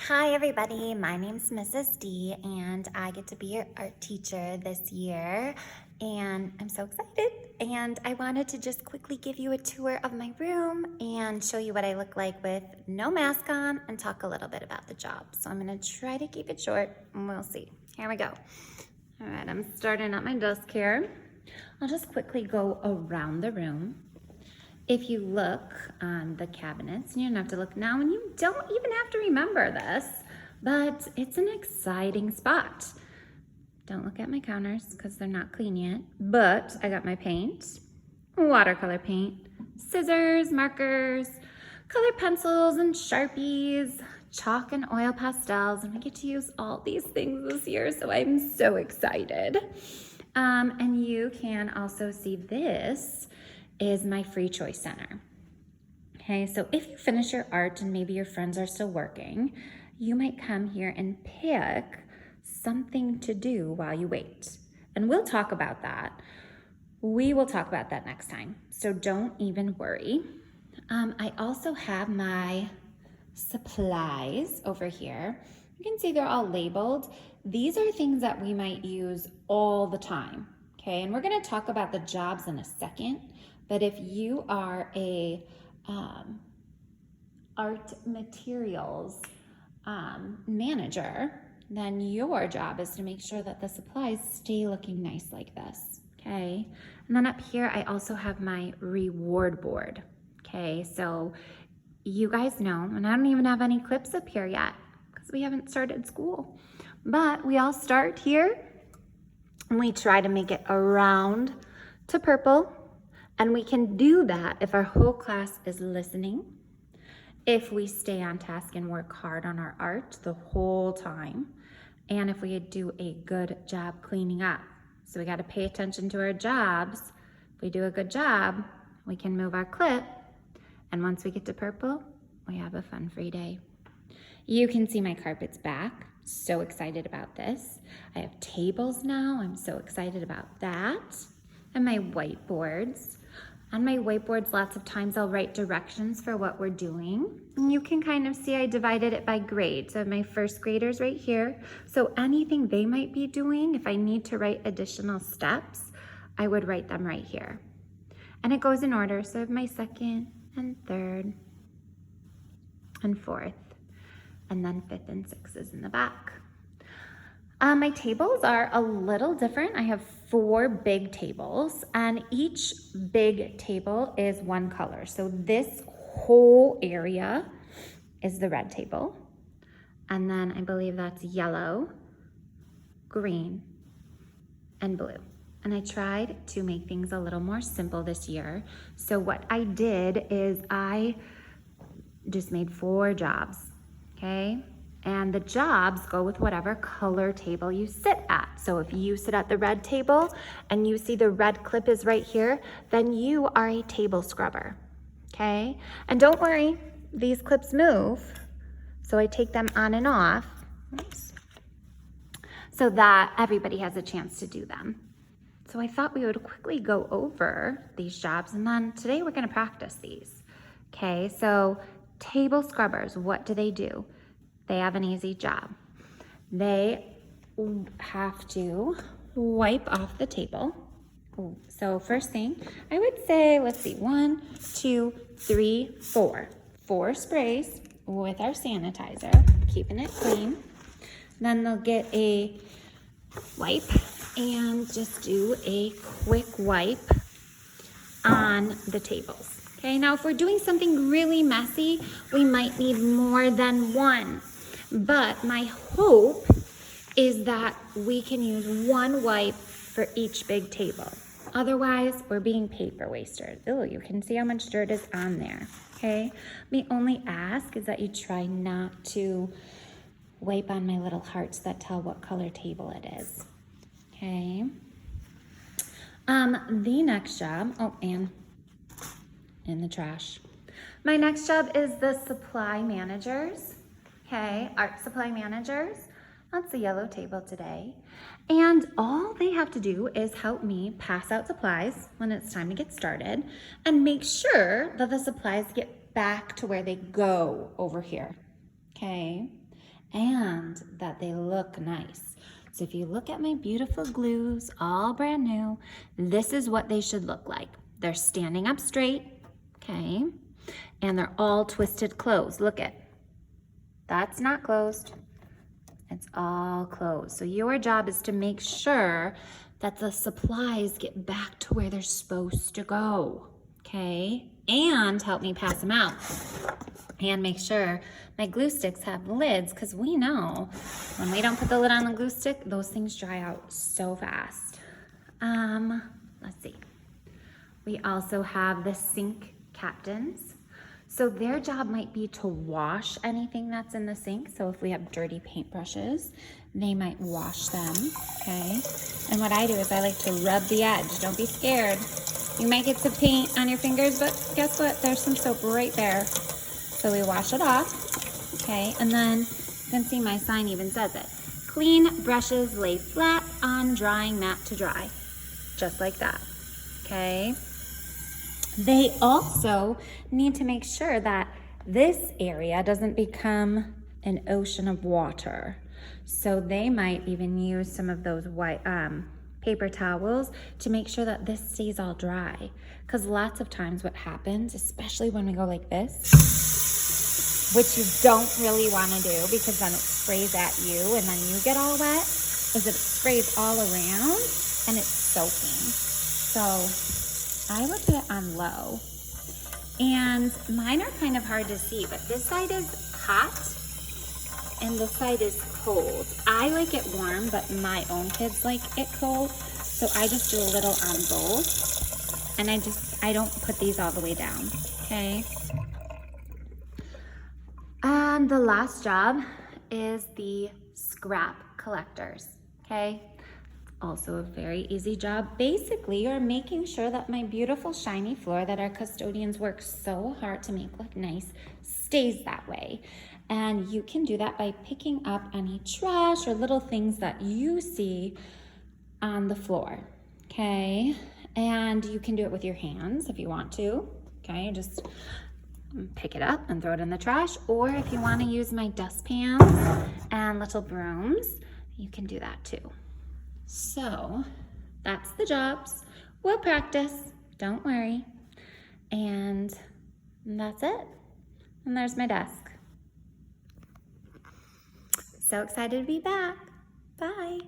Hi everybody, my name's Mrs. D and I get to be your art teacher this year and I'm so excited, and I wanted to just quickly give you a tour of my room and show you what I look like with no mask on and talk a little bit about the job. So I'm going to try to keep it short and we'll see. Here we go. All right, I'm starting at my desk here. I'll just quickly go around the room. If you look on the cabinets, and you don't have to look now, and you don't even have to remember this, but it's an exciting spot. Don't look at my counters because they're not clean yet, but I got my paint, watercolor paint, scissors, markers, colored pencils and Sharpies, chalk and oil pastels, and I get to use all these things this year, so I'm so excited. And you can also see this is my free choice center. Okay, so if you finish your art and maybe your friends are still working, you might come here and pick something to do while you wait. And we'll talk about that. We will talk about that next time, so don't even worry. I also have my supplies over here. You can see they're all labeled. These are things that we might use all the time, okay? And we're gonna talk about the jobs in a second, but if you are a art materials manager, then your job is to make sure that the supplies stay looking nice like this, okay? And then up here, I also have my reward board, okay? So you guys know, and I don't even have any clips up here yet because we haven't started school, but we all start here and we try to make it around to purple. And we can do that if our whole class is listening, if we stay on task and work hard on our art the whole time, and if we do a good job cleaning up. So we got to pay attention to our jobs. If we do a good job, we can move our clip, and once we get to purple, we have a fun free day. You can see my carpet's back. So excited about this. I have tables now. I'm so excited about that. And my whiteboards. On my whiteboards, lots of times I'll write directions for what we're doing. And you can kind of see I divided it by grade. So I have my first graders right here. So anything they might be doing, if I need to write additional steps, I would write them right here. And it goes in order. So I have my second and third and fourth, and then fifth and sixth is in the back. My tables are a little different. I have 4 big tables, and each big table is one color. So this whole area is the red table, and then I believe that's yellow, green, and blue. And I tried to make things a little more simple this year. So what I did is I just made 4 jobs, okay? And the jobs go with whatever color table you sit at. So if you sit at the red table and you see the red clip is right here, then you are a table scrubber, okay? And don't worry, these clips move. So I take them on and off, oops, so that everybody has a chance to do them. So I thought we would quickly go over these jobs, and then today we're gonna practice these, okay? So table scrubbers, what do? They have an easy job. They have to wipe off the table. So first thing, I would say, let's see, 1, 2, 3, 4. 4 sprays with our sanitizer, keeping it clean. Then they'll get a wipe and just do a quick wipe on the tables. Okay, now if we're doing something really messy, we might need more than 1. But my hope is that we can use 1 wipe for each big table. Otherwise, we're being paper wasters. Oh, you can see how much dirt is on there, okay? My only ask is that you try not to wipe on my little hearts that tell what color table it is, okay? The next job, oh, and in the trash. My next job is the supply managers. Okay, art supply managers. That's the yellow table today. And all they have to do is help me pass out supplies when it's time to get started and make sure that the supplies get back to where they go over here. Okay, and that they look nice. So if you look at my beautiful glues, all brand new, this is what they should look like. They're standing up straight, okay? And they're all twisted closed. Look it. That's not closed. It's all closed. So your job is to make sure that the supplies get back to where they're supposed to go, okay? And help me pass them out. And make sure my glue sticks have lids, because we know when we don't put the lid on the glue stick, those things dry out so fast. Let's see. We also have the sink captains. So their job might be to wash anything that's in the sink. So if we have dirty paintbrushes, they might wash them, okay? And what I do is I like to rub the edge. Don't be scared. You might get some paint on your fingers, but guess what? There's some soap right there. So we wash it off, okay? And then you can see my sign even says it. Clean brushes lay flat on drying mat to dry. Just like that, okay? They also need to make sure that this area doesn't become an ocean of water. So they might even use some of those white paper towels to make sure that this stays all dry. Because lots of times what happens, especially when we go like this, which you don't really want to do because then it sprays at you and then you get all wet, is it sprays all around and it's soaking. So I would put it on low. And mine are kind of hard to see, but this side is hot and this side is cold. I like it warm, but my own kids like it cold. So I just do a little on both. And I don't put these all the way down, okay? And the last job is the scrap collectors, okay? Also a very easy job. Basically, you're making sure that my beautiful shiny floor that our custodians work so hard to make look nice stays that way. And you can do that by picking up any trash or little things that you see on the floor, okay? And you can do it with your hands if you want to, okay? Just pick it up and throw it in the trash. Or if you want to use my dustpans and little brooms, you can do that too. So that's the jobs. We'll practice, don't worry. And that's it. And there's my desk. So excited to be back. Bye.